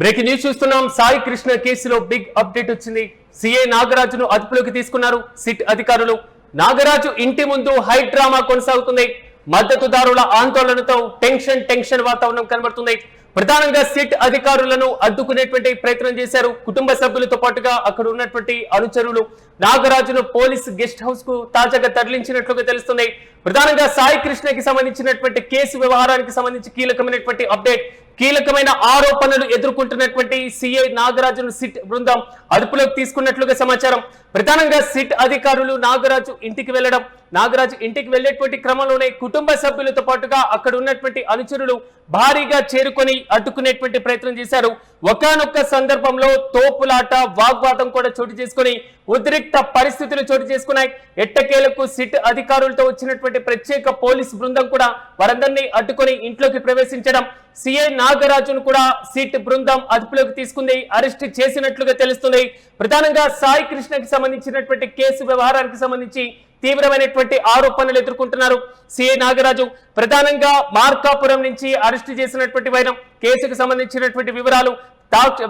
Breaking news చూస్తున్నాం. సాయి కృష్ణ కేసులో big update వచ్చింది. సీఐ నాగరాజును అదుపులోకి తీసుకున్నారు సిట్ అధికారులు. నాగరాజు ఇంటి ముందు హై డ్రామా కొనసాగుతుంది. మద్దతుదారుల ఆందోళనతో టెన్షన్ వాతావరణం కనబడుతుంది. ప్రధానంగా సిట్ అధికారులను అడ్డుకునేటువంటి ప్రయత్నం చేశారు. కుటుంబ సభ్యులతో పాటుగా అక్కడ ఉన్నటువంటి అనుచరులు నాగరాజును పోలీస్ గెస్ట్ హౌస్ కు తాజాగా తరలించినట్లుగా తెలుస్తుంది. ప్రధానంగా సాయి కృష్ణకి సంబంధించినటువంటి కేసు వ్యవహారానికి సంబంధించి కీలకమైనటువంటి అప్డేట్. కీలకమైన ఆరోపణలు ఎదుర్కొంటున్నటువంటి సిఐ నాగరాజును సిట్ బృందం అదుపులోకి తీసుకున్నట్లుగా సమాచారం. ప్రధానంగా సిట్ అధికారులు నాగరాజు ఇంటికి వెళ్లేటువంటి క్రమంలోనే కుటుంబ సభ్యులతో పాటుగా అక్కడ ఉన్నటువంటి అనుచరులు భారీగా చేరుకొని అడ్డుకునేటువంటి ప్రయత్నం చేశారు. ఒకానొక్క సందర్భంలో తోపులాట, వాగ్వాదం కూడా చోటు చేసుకుని ఉద్రిక్త పరిస్థితులు చోటు చేసుకున్నాయి. ఎట్టకేలకు సిట్ అధికారులతో వచ్చినటువంటి ప్రత్యేక పోలీస్ బృందం కూడా వారందరినీ అడ్డుకొని ఇంట్లోకి ప్రవేశించడం, సిఐ నాగరాజును కూడా సిట్ బృందం అదుపులోకి తీసుకుంది, అరెస్ట్ చేసినట్లుగా తెలుస్తుంది. ప్రధానంగా సాయి కృష్ణకి సంబంధించినటువంటి కేసు వ్యవహారానికి సంబంధించి తీవ్రమైనటువంటి ఆరోపణలు ఎదుర్కొంటున్నారు సిఐ నాగరాజు. ప్రధానంగా మార్కాపురం నుంచి అరెస్ట్ చేసినటువంటి వైనం, కేసుకు సంబంధించినటువంటి వివరాలు,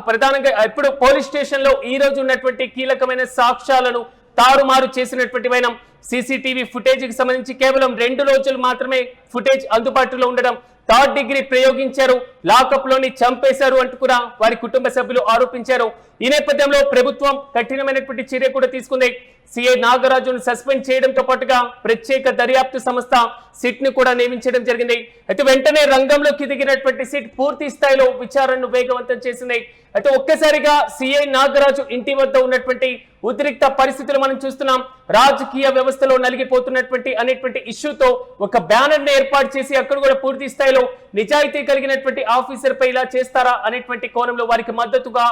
ప్రధానంగా ఇప్పుడు పోలీస్ స్టేషన్ లో ఈ రోజు ఉన్నటువంటి కీలకమైన సాక్ష్యాలను తారుమారు చేసినటువంటి వైనం, సీసీటీవీ ఫుటేజ్ కి సంబంధించి కేవలం 2 రోజులు మాత్రమే ఫుటేజ్ అందుబాటులో ఉండడం, 3rd డిగ్రీ ప్రయోగించారు, లాకప్ లోని చంపేశారు అంటూ కూడా వారి కుటుంబ సభ్యులు ఆరోపించారు. ఈ నేపథ్యంలో ప్రభుత్వం కఠినమైనటువంటి చర్య కూడా తీసుకుంది. సిఐ నాగరాజును సస్పెండ్ చేయడంతో పాటుగా ప్రత్యేక దర్యాప్తు సంస్థ సిట్ ను కూడా నియమించడం జరిగింది. అయితే వెంటనే రంగంలోకి దిగినటువంటి సిట్ పూర్తి స్థాయిలో విచారణను వేగవంతం చేసింది. అయితే ఒక్కసారిగా సిఐ నాగరాజు ఇంటి వద్ద ఉన్నటువంటి ఉద్రిక్త పరిస్థితులు మనం చూస్తున్నాం. రాజకీయ వ్యవస్థలో నలిగిపోతున్నటువంటి అనేటువంటి ఇష్యూతో ఒక బ్యానర్ ని ఏర్పాటు చేసి అక్కడ కూడా పూర్తి స్థాయిలో నిజాయితీ కలిగినటువంటి ఆఫీసర్ పై ఇలా చేస్తారా అనేటువంటి కోణంలో వారికి మద్దతుగా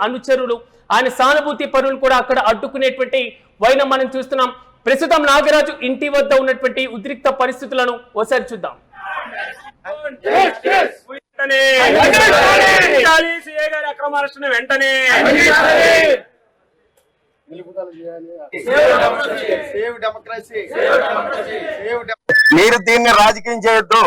అనుచరులు, ఆయన సానుభూతి పరులు కూడా అక్కడ అడ్డుకునేటువంటి వైనం మనం చూస్తున్నాం. ప్రస్తుతం నాగరాజు ఇంటి వద్ద ఉన్నటువంటి ఉద్రిక్త పరిస్థితులను ఒకసారి చూద్దాం. మీరు దీన్ని రాజకీయం చేయొద్దు.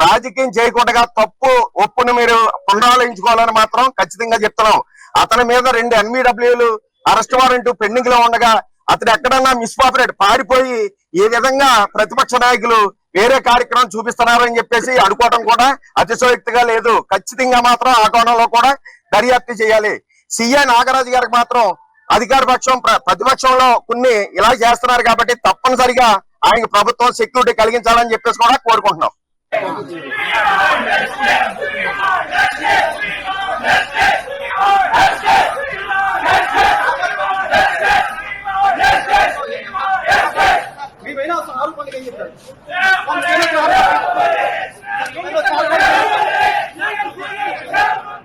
రాజకీయం చేయకుండా తప్పు ఒప్పును మీరు పునరాలోచించుకోవాలని మాత్రం ఖచ్చితంగా చెప్తున్నాం. అతని మీద 2 NVWలు అరెస్ట్ వారెంట్ పెండింగ్ లో ఉండగా అతను ఎక్కడన్నా మిస్పాపరేట్ పారిపోయి ఈ విధంగా ప్రతిపక్ష నాయకులు వేరే కార్యక్రమం చూపిస్తున్నారని చెప్పేసి అనుకోవడం కూడా అతిశయోక్తిగా లేదు. ఖచ్చితంగా మాత్రం ఆ కోణంలో కూడా దర్యాప్తు చేయాలి. సిఐ నాగరాజు గారికి మాత్రం అధికార పక్షం ప్రతిపక్షంలో కొన్ని ఇలా చేస్తున్నారు కాబట్టి తప్పనిసరిగా ఆయనకి ప్రభుత్వం సెక్యూరిటీ కలిగించాలని చెప్పేసి కూడా కోరుకుంటున్నాం.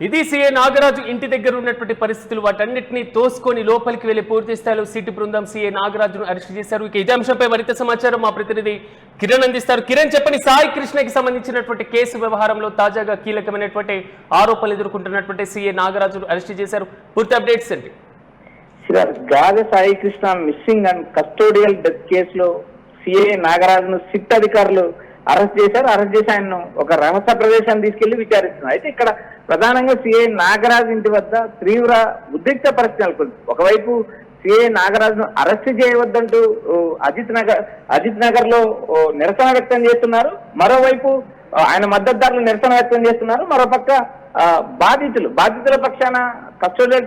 ఇది సిఐ నాగరాజు ఇంటి దగ్గర ఉన్నటువంటి పరిస్థితులు. వాటన్నిటిని తోసుకొని లోపలికి వెళ్లి పూర్తి స్థాయిలో సిట్ బృందం సిఐ నాగరాజును అరెస్ట్ చేశారు. ఇక ఇదే అంశంపై మరింత సమాచారం మా ప్రతినిధి కిరణ్ అందిస్తారు. కిరణ్, చెప్పని సాయి కృష్ణకి సంబంధించినటువంటి కేసు వ్యవహారంలో తాజాగా కీలకమైనటువంటి ఆరోపణలు ఎదుర్కొంటున్నటువంటి సిఐ నాగరాజును అరెస్ట్ చేశారు. పూర్తి అప్డేట్స్ ఏంటి? Gade Sai Krishna missing and custodial death కేసులో సిఐ నాగరాజును సిట్ అధికారులు అరెస్ట్ చేశారు. అరెస్ట్ చేసి ఆయన్ను ఒక రహస్య ప్రదేశాన్ని తీసుకెళ్లి విచారిస్తున్నారు. అయితే ఇక్కడ ప్రధానంగా సిఐ నాగరాజు ఇంటి వద్ద తీవ్ర ఉద్రిక్త పరిస్థితి నెలకొంది. ఒకవైపు సిఐ నాగరాజును అరెస్ట్ చేయవద్దంటూ అజిత్ నగర్ లో నిరసన వ్యక్తం చేస్తున్నారు. మరోవైపు ఆయన మద్దతుదారులు నిరసన వ్యక్తం చేస్తున్నారు. మరోపక్క బాధితుల పక్షాన కస్టోడియల్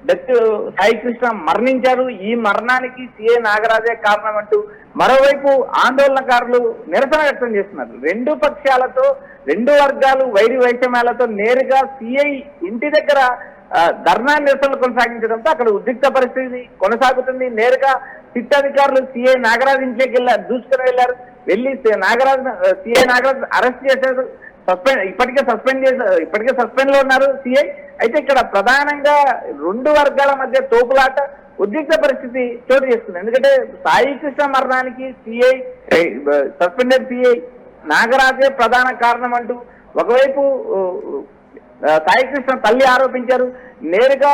డెత్ సాయి కృష్ణ మరణించారు, ఈ మరణానికి సిఐ నాగరాజే కారణం అంటూ మరోవైపు ఆందోళనకారులు నిరసన వ్యక్తం చేస్తున్నారు. 2 పక్షాలతో 2 వర్గాలు వైరి వైషమ్యాలతో నేరుగా సిఐ ఇంటి దగ్గర ధర్నా నిరసనలు కొనసాగించడంతో అక్కడ ఉద్రిక్త పరిస్థితి కొనసాగుతుంది. నేరుగా సిట్ అధికారులు సిఐ నాగరాజు ఇంట్లోకి దూసుకుని వెళ్లారు. వెళ్లి సిఐ నాగరాజు అరెస్ట్ చేశారు. ఇప్పటికే సస్పెండ్ లో ఉన్నారు సిఐ. అయితే ఇక్కడ ప్రధానంగా 2 వర్గాల మధ్య తోపులాట, ఉద్రిక్త పరిస్థితి చోటు చేస్తుంది. ఎందుకంటే సాయి కృష్ణ మరణానికి సస్పెండెడ్ సిఐ నాగరాజే ప్రధాన కారణం అంటూ ఒకవైపు సాయి కృష్ణ తల్లి ఆరోపించారు. నేరుగా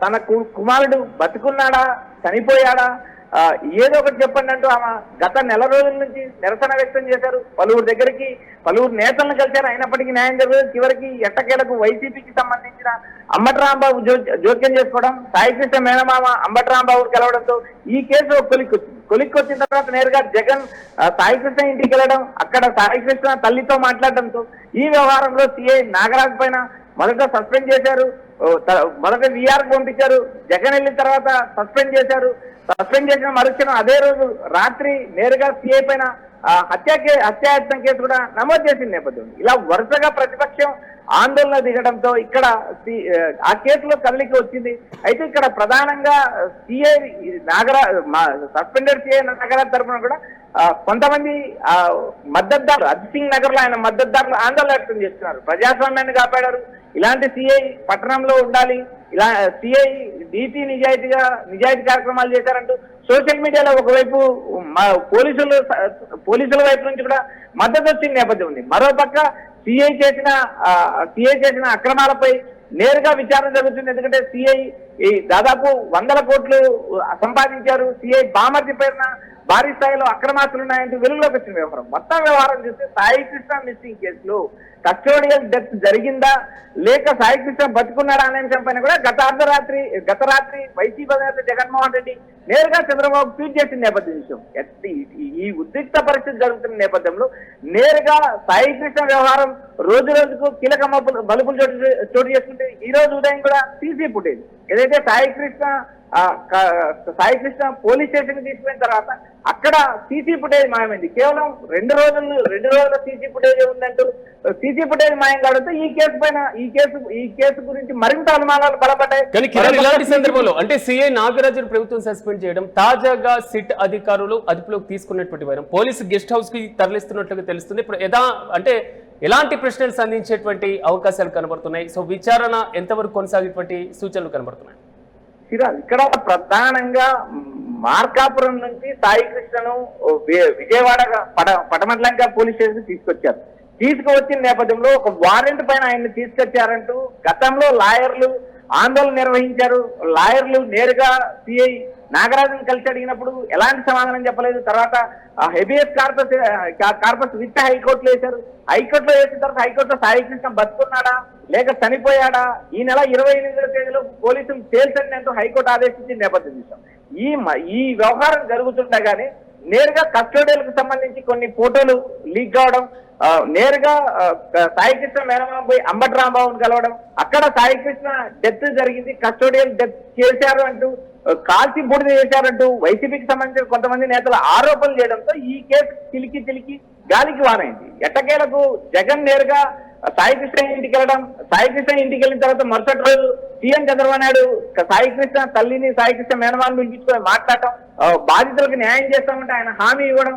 తన కుమారుడు బతుకున్నాడా చనిపోయాడా ఏదో ఒకటి చెప్పండి అంటూ ఆమె గత నెల రోజుల నుంచి నిరసన వ్యక్తం చేశారు. పలువురు నేతలను కలిశారు. అయినప్పటికీ న్యాయం జరగలేదు. చివరికి ఎట్టకేలకు వైసీపీకి సంబంధించిన అంబటి రాంబాబు జోక్యం చేసుకోవడం, సాయికృష్ణ మేనమామ అంబటి రాంబాబు కలవడంతో ఈ కేసు కొలిక్కొచ్చిన తర్వాత నేరుగా జగన్ సాయికృష్ణ ఇంటికి వెళ్ళడం, అక్కడ సాయికృష్ణ తల్లితో మాట్లాడడంతో ఈ వ్యవహారంలో సిఐ నాగరాజు పైన మొదట సస్పెండ్ చేశారు. మొదట విఆర్ పంపించారు. జగన్ వెళ్ళిన తర్వాత సస్పెండ్ చేసిన మరుక్షణం అదే రోజు రాత్రి నేరుగా సిఐ పైన హత్యాయత్నం కేసు కూడా నమోదు చేసిన నేపథ్యం. ఇలా వరుసగా ప్రతిపక్షం ఆందోళన దిగడంతో ఇక్కడ ఆ కేసులో కదలిక వచ్చింది. అయితే ఇక్కడ ప్రధానంగా సిఐ సస్పెండెడ్ సిఐ నాగరాజ్ తరఫున కూడా కొంతమంది మద్దతుదారులు అజిత్ సింగ్ నగర్ లో ఆయన మద్దతుదారులు ఆందోళన వ్యక్తం చేస్తున్నారు. ప్రజాస్వామ్యాన్ని కాపాడారు, ఇలాంటి సిఐ పట్టణంలో ఉండాలి, ఇలా సిఐ నీతి నిజాయితీ కార్యక్రమాలు చేశారంటూ సోషల్ మీడియాలో ఒకవైపు పోలీసుల వైపు నుంచి కూడా మద్దతు వచ్చిన నేపథ్యం ఉంది. మరోపక్క సిఐ చేసిన అక్రమాలపై నేరుగా విచారణ జరుగుతుంది. ఎందుకంటే సిఐ దాదాపు 100 కోట్లు సంపాదించారు, సిఐ బామర్ది పేరున భారీ స్థాయిలో అక్రమాస్తులు ఉన్నాయంటూ వెలుగులోకి వచ్చిన వ్యవహారం. మొత్తం వ్యవహారం చూస్తే సాయికృష్ణ మిస్సింగ్ కేసులో కస్టోడియల్ డెత్ జరిగిందా లేక సాయికృష్ణ బతుకున్నాడా అనే అంశం పైన కూడా గత రాత్రి వైసీపీ అధినేత జగన్మోహన్ రెడ్డి నేరుగా చంద్రబాబు ట్వీట్ చేసిన నేపథ్యం. ఈ ఉద్రిక్త పరిస్థితి జరుగుతున్న నేపథ్యంలో నేరుగా సాయికృష్ణ వ్యవహారం రోజు రోజుకు కీలక మలుపులు చోటు చేసుకుంటే ఈ రోజు ఉదయం కూడా సీసీ ఫుటేజ్ ఏదైతే సాయికృష్ణ పోలీస్ స్టేషన్ తీసుకున్న తర్వాత అక్కడ సీసీ ఫుటేజ్ మాయమైంది. కేవలం రెండు రోజుల సీసీ ఫుటేజ్ ఉందంటూ సీసీ ఫుటేజ్ మాయం కావడంతో ఈ కేసు గురించి మరింత అనుమానాలు బలపడ్డాయి. కానీ కిరణ్, ఇలాంటి సందర్భంలో అంటే సిఐ నాగరాజును ప్రభుత్వం సస్పెండ్ చేయడం, తాజాగా సిట్ అధికారులు అదుపులోకి తీసుకున్నటువంటి వైరం పోలీసు గెస్ట్ హౌస్ కి తరలిస్తున్నట్లుగా తెలుస్తుంది. ఇప్పుడు ఎలాంటి ప్రశ్నలు సంధించేటువంటి అవకాశాలు కనబడుతున్నాయి? సో విచారణ ఎంతవరకు కొనసాగేటువంటి సూచనలు కనబడుతున్నాయి? ఇక్కడ ప్రధానంగా మార్కాపురం నుంచి సాయికృష్ణను విజయవాడ పటమట్లంక పోలీస్ స్టేషన్ తీసుకువచ్చిన నేపథ్యంలో ఒక వారెంట్ పైన ఆయన్ని తీసుకొచ్చారంటూ గతంలో లాయర్లు ఆందోళన నిర్వహించారు. లాయర్లు నేరుగా సిఐ నాగరాజును కలిసి అడిగినప్పుడు ఎలాంటి సమాధానం చెప్పలేదు. తర్వాత హెబియస్ కార్పస్ విత్ హైకోర్టులో వేశారు. హైకోర్టులో వేసిన తర్వాత హైకోర్టులో సాయికృష్ణ బతుకున్నాడా లేక చనిపోయాడా ఈ నెల 28వ తేదీలో పోలీసులు తేల్చండి అంటూ హైకోర్టు ఆదేశించిన నేపథ్యం. ఈ వ్యవహారం జరుగుతుండగానే నేరుగా కస్టోడియల్కు సంబంధించి కొన్ని ఫోటోలు లీక్ కావడం, నేరుగా సాయికృష్ణ మేనమామ పోయి అంబటి రాంబాబుని కలవడం, అక్కడ సాయికృష్ణ డెత్ జరిగింది, కస్టోడియల్ డెత్ చేశారు అంటూ కాల్చి బూడిద చేశారంటూ వైసీపీకి సంబంధించిన కొంతమంది నేతలు ఆరోపణలు చేయడంతో ఈ కేసు చిలికి గాలికి వారైంది. ఎట్టకేలకు జగన్ నేరుగా సాయికృష్ణ ఇంటికి వెళ్ళిన తర్వాత మరుసటి రోజు సీఎం చంద్రబాబు నాయుడు సాయికృష్ణ తల్లిని సాయికృష్ణ మేనమాన్ని పిలిపించుకొని మాట్లాడటం, బాధితులకు న్యాయం చేస్తామంటే ఆయన హామీ ఇవ్వడం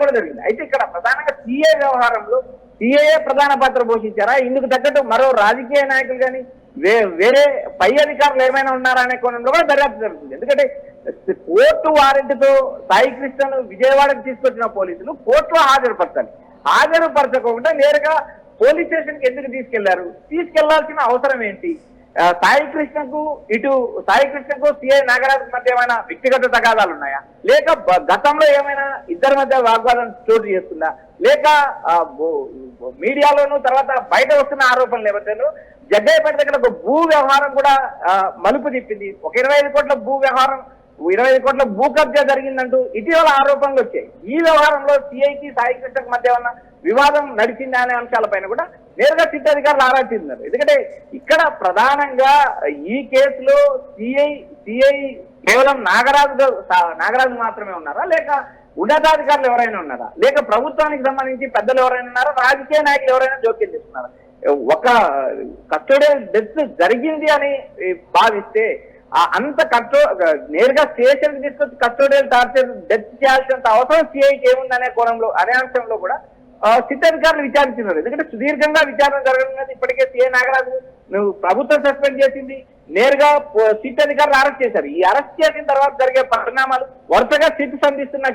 కూడా జరిగింది. అయితే ఇక్కడ ప్రధానంగా సిఏ వ్యవహారంలో సిఏఏ ప్రధాన పాత్ర పోషించారా, ఇందుకు తగ్గట్టు మరో రాజకీయ నాయకులు కానీ వేరే పై అధికారులు ఏమైనా ఉన్నారా అనే కోణంలో కూడా దర్యాప్తు జరుగుతుంది. ఎందుకంటే కోర్టు వారెంట్తో సాయికృష్ణను విజయవాడకు తీసుకొచ్చిన పోలీసులు కోర్టులో హాజరుపరచకుండా నేరుగా పోలీస్ స్టేషన్ కి ఎందుకు తీసుకెళ్లాల్సిన అవసరం ఏంటి? సాయికృష్ణకు సిఐ నాగరాజు మధ్య ఏమైనా వ్యక్తిగత తగాదాలు ఉన్నాయా, లేక గతంలో ఏమైనా ఇద్దరి మధ్య వాగ్వాదం చోటు చేస్తుందా, లేక మీడియాలోనూ తర్వాత బయట వస్తున్న ఆరోపణల నేపథ్యంలో జగ్గయ్యపేట దగ్గర ఒక భూ వ్యవహారం కూడా మలుపు తిప్పింది. ఒక 25 కోట్ల భూ వ్యవహారం 25 కోట్ల భూ కబ్జా జరిగిందంటూ ఇటీవల ఆరోపణలు వచ్చాయి. ఈ వ్యవహారంలో సిఐకి సాయికృష్ణకు మధ్య ఉన్న వివాదం నడిచిందా అనే అంశాలపైన కూడా నేరుగా సిట్ అధికారులు ఆరా తీస్తున్నారు. ఎందుకంటే ఇక్కడ ప్రధానంగా ఈ కేసులో సిఐ కేవలం నాగరాజు మాత్రమే ఉన్నారా, లేక ఉన్నతాధికారులు ఎవరైనా ఉన్నారా, లేక ప్రభుత్వానికి సంబంధించి పెద్దలు ఎవరైనా ఉన్నారా, రాజకీయ నాయకులు ఎవరైనా జోక్యం చేస్తున్నారా? ఒక కస్టోడియల్ డెత్ జరిగింది అని భావిస్తే అంత నేరుగా స్టేషన్ కి తీసుకొచ్చి కస్టోడియల్ టార్చర్ డెత్ చేయాల్సినంత అవసరం సిఐకి ఏముందనే కోణంలో అనే అంశంలో కూడా సిట్ అధికారులు విచారించినారు. ఎందుకంటే సుదీర్ఘంగా విచారణ జరగడం ఇప్పటికే సిఐ నాగరాజు ప్రభుత్వం సస్పెండ్ చేసింది, నేరుగా సిట్ అధికారులు అరెస్ట్ చేశారు. ఈ అరెస్ట్ చేసిన తర్వాత జరిగే పరిణామాలు వరుసగా సిట్ సంధిస్తున్న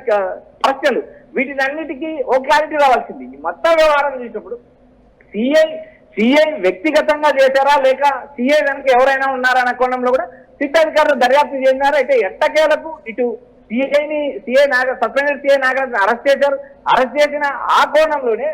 ప్రశ్నలు వీటినన్నిటికీ ఓ క్లారిటీ రావాల్సింది. ఈ మొత్తం వ్యవహారం చూసినప్పుడు సిఐ వ్యక్తిగతంగా చేశారా లేక సిఐ వెనక ఎవరైనా ఉన్నారా అనే కోణంలో కూడా సిట్ అధికారులు దర్యాప్తు చేసినారు. అయితే ఎట్టకేలకు ఇటు సస్పెండెడ్ సిఐ నాగరాజు అరెస్ట్ చేశారు. అరెస్ట్ చేసిన ఆ కోణంలోనే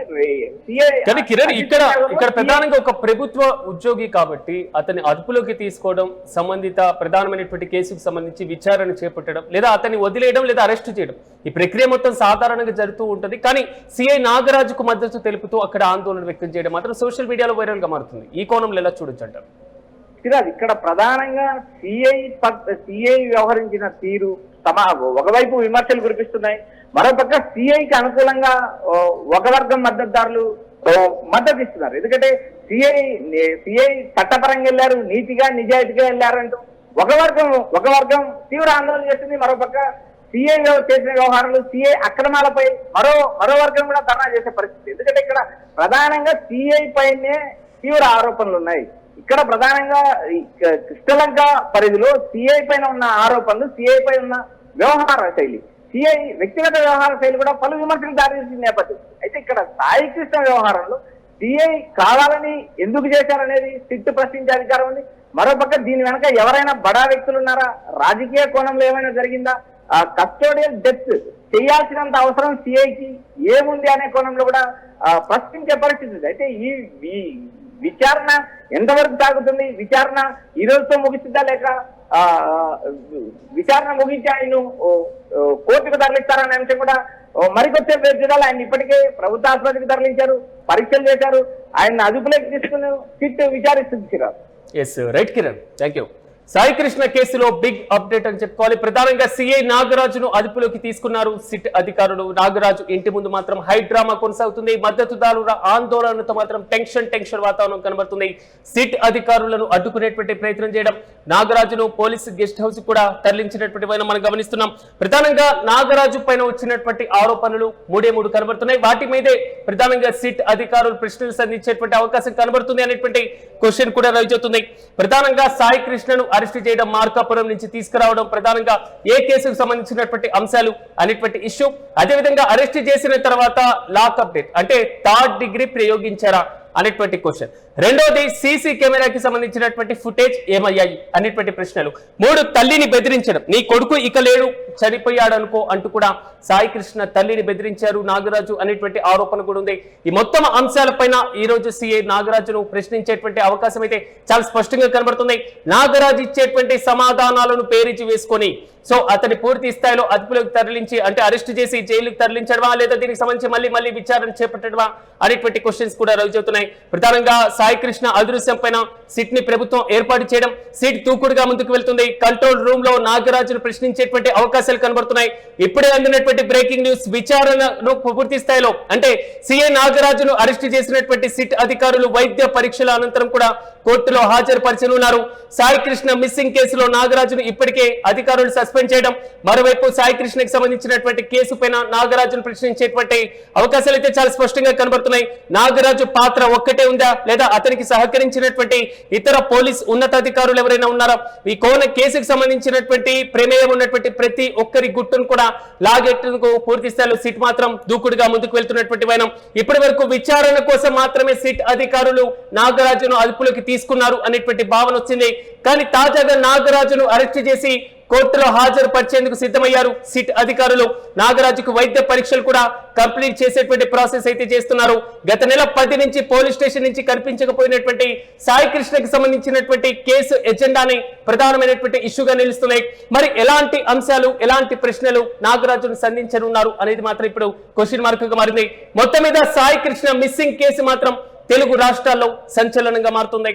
సిఐ కానీ కిరణ్ ఇక్కడ ప్రధానంగా ఒక ప్రభుత్వ ఉద్యోగి కాబట్టి అతన్ని అదుపులోకి తీసుకోవడం, సంబంధిత ప్రధానమైనటువంటి కేసుకు సంబంధించి విచారణ చేపట్టడం, లేదా అతన్ని వదిలేయడం లేదా అరెస్ట్ చేయడం, ఈ ప్రక్రియ మొత్తం సాధారణంగా జరుగుతూ ఉంటుంది. కానీ సిఐ నాగరాజుకు మద్దతు తెలుపుతూ అక్కడ ఆందోళన వ్యక్తం చేయడం మాత్రం సోషల్ మీడియాలో వైరల్ గా మారుతుంది. ఈ కోణంలో ఎలా చూడొచ్చు అంటారు? ఇక్కడ ప్రధానంగా సిఐ వ్యవహరించిన తీరు ఒకవైపు విమర్శలు కురిపిస్తున్నాయి, మరోపక్క సిఐకి అనుకూలంగా ఒక వర్గం మద్దతుదారులు మద్దతు ఇస్తున్నారు. ఎందుకంటే సిఐ చట్టపరంగా వెళ్ళారు, నీతిగా నిజాయితీగా వెళ్ళారంటూ ఒక వర్గం తీవ్ర ఆందోళన చేస్తుంది. మరోపక్క సిఐ చేసిన వ్యవహారాలు, సిఐ అక్రమాలపై మరో వర్గం కూడా ధర్నా చేసే పరిస్థితి. ఎందుకంటే ఇక్కడ ప్రధానంగా సిఐ పైనే తీవ్ర ఆరోపణలు ఉన్నాయి. ఇక్కడ ప్రధానంగా కృష్ణలంక పరిధిలో సిఐ పైన ఉన్న ఆరోపణలు, సిఐ పై ఉన్న వ్యవహార శైలి, సిఐ వ్యక్తిగత వ్యవహార శైలి కూడా పలు విమర్శలు దారితీసిన నేపథ్యం. అయితే ఇక్కడ సాయి కృష్ణ వ్యవహారంలో సిఐ కావాలని ఎందుకు చేశారనేది సిట్ ప్రశ్నించే అధికారం ఉంది. మరోపక్క దీని వెనక ఎవరైనా బడా వ్యక్తులు ఉన్నారా, రాజకీయ కోణంలో ఏమైనా జరిగిందా, కస్టోడియల్ డెత్ చేయాల్సినంత అవసరం సిఐకి ఏముంది అనే కోణంలో కూడా ప్రశ్నించే పరిస్థితి ఉంది. అయితే ఈ విచారణ ఎంతవరకు సాగుతుంది, విచారణ ఈ రోజుతో ముగిస్తుందా లేక విచారణ ముగించి ఆయన కోర్టుకు తరలిస్తారనే అంశం కూడా మరికొచ్చే చూడాలి. ఆయన ఇప్పటికే ప్రభుత్వ ఆసుపత్రికి తరలించారు, పరీక్షలు చేశారు, ఆయన అదుపులోకి తీసుకుని సిట్ విచారిస్తుంది. Yes right Kiran, thank you. Sai Krishna కేసులో బిగ్ అప్డేట్ అని చెప్పుకోవాలి. ప్రధానంగా సిఐ నాగరాజును అదుపులోకి తీసుకున్నారు సిట్ అధికారులు. నాగరాజు ఇంటి ముందు మాత్రం హై డ్రామా కొనసాగుతుంది. మద్దతుదారుల ఆందోళనతో మాత్రం టెన్షన్ వాతావరణం కనబడుతుంది. సిట్ అధికారులను అడ్డుకునేటువంటి ప్రయత్నం చేయడం, నాగరాజును పోలీసు గెస్ట్ హౌస్ కూడా తరలించినటువంటి మనం గమనిస్తున్నాం. ప్రధానంగా నాగరాజు పైన వచ్చినటువంటి ఆరోపణలు మూడు కనబడుతున్నాయి. వాటి మీదే ప్రధానంగా సిట్ అధికారులు ప్రశ్నలు సంధించేటువంటి అవకాశం కనబడుతుంది అనేటువంటి క్వశ్చన్ కూడా రైజవుతుంది. ప్రధానంగా సాయి కృష్ణను అరెస్ట్ చేయడం, మార్కాపురం నుంచి తీసుకురావడం, ప్రధానంగా ఏ కేసుకు సంబంధించినటువంటి అంశాలు అనేటువంటి ఇష్యూ. అదేవిధంగా అరెస్ట్ చేసిన తర్వాత లాక్ అప్డేట్ అంటే థర్డ్ డిగ్రీ ప్రయోగించారా అనేటువంటి క్వశ్చన్. రెండోది సీసీ కెమెరాకి సంబంధించినటువంటి ఫుటేజ్ ఏమయ్యాయి అనేటువంటి ప్రశ్నలు. మూడు తల్లిని బెదిరించడం, నీ కొడుకు ఇక లేడు చనిపోయాడు అనుకో అంటూ కూడా సాయి కృష్ణ తల్లిని బెదిరించారు నాగరాజు అనేటువంటి ఆరోపణ కూడా ఉంది. ఈ మొత్తం అంశాలపైన ఈ రోజు సిఐ నాగరాజును ప్రశ్నించేటువంటి అవకాశం అయితే చాలా స్పష్టంగా కనబడుతుంది. నాగరాజు ఇచ్చేటువంటి సమాధానాలను పేరిచి వేసుకొని అతని పూర్తి స్థాయిలో అదుపులోకి తరలించి అంటే అరెస్ట్ చేసి జైలుకు తరలించడమా లేదా దీనికి సంబంధించి మళ్ళీ విచారణ చేపట్టడమా అనేటువంటి క్వశ్చన్స్ కూడా రైజవుతున్నాయి. ప్రధానంగా సాయి కృష్ణ అదృశ్యం పైన సిట్ ని ప్రభుత్వం ఏర్పాటు చేయడం, సిట్ దూకుడుగా ముందుకు వెళ్తుంది. కంట్రోల్ రూమ్ లో నాగరాజును ప్రశ్నించేటువంటి అవకాశాలు కనబడుతున్నాయి. ఇప్పుడే అందినటువంటి బ్రేకింగ్ న్యూస్, విచారణను పూర్తి స్థాయిలో అంటే సిఐ నాగరాజును అరెస్ట్ చేసినటువంటి సిట్ అధికారులు వైద్య పరీక్షల అనంతరం కూడా కోర్టులో హాజరుపరచనున్నారు. సాయి కృష్ణ మిస్సింగ్ కేసులో నాగరాజును ఇప్పటికే అధికారులు సస్పెండ్ చేయడం, మరోవైపు సాయి కృష్ణకి సంబంధించినటువంటి కేసు పైన నాగరాజును ప్రశ్నించేటువంటి అవకాశాలు అయితే చాలా స్పష్టంగా కనబడుతున్నాయి. నాగరాజు పాత్ర ఒక్కటే ఉందా లేదా అతనికి సహకరించినటువంటి ఇతర పోలీస్ ఉన్నతాధికారులు ఎవరైనా ఉన్నారా, ఈ కేసుకు సంబంధించినటువంటి ప్రమేయం ఉన్నటువంటి ప్రతి ఒక్కరి గుట్టును కూడా లాగెట్టుకు పూర్తి స్థాయిలో సిట్ మాత్రం దూకుడుగా ముందుకు వెళ్తున్నటువంటి వైనం. ఇప్పటి వరకు విచారణ కోసం మాత్రమే సిట్ అధికారులు నాగరాజును అదుపులోకి తీసుకున్నారు అనేటువంటి భావన వచ్చింది. కానీ తాజాగా నాగరాజును అరెస్ట్ చేసి కోర్టులో హాజరుపరిచేందుకు సిద్ధమయ్యారు సిట్ అధికారులు. నాగరాజుకు వైద్య పరీక్షలు కూడా కంప్లీట్ చేసేటువంటి ప్రాసెస్ అయితే చేస్తున్నారు. గత నెల 10 నుంచి పోలీస్ స్టేషన్ నుంచి కనిపించకపోయినటువంటి సాయి కృష్ణకి సంబంధించినటువంటి కేసు ఎజెండాని ప్రధానమైనటువంటి ఇష్యూగా నిలుస్తున్నాయి. మరి ఎలాంటి అంశాలు ఎలాంటి ప్రశ్నలు నాగరాజును సంధించనున్నారు అనేది మాత్రం ఇప్పుడు క్వశ్చన్ మార్క్ గా మారింది. మొత్తం మీద సాయి కృష్ణ మిస్సింగ్ కేసు మాత్రం తెలుగు రాష్ట్రాల్లో సంచలనంగా మారుతుంది.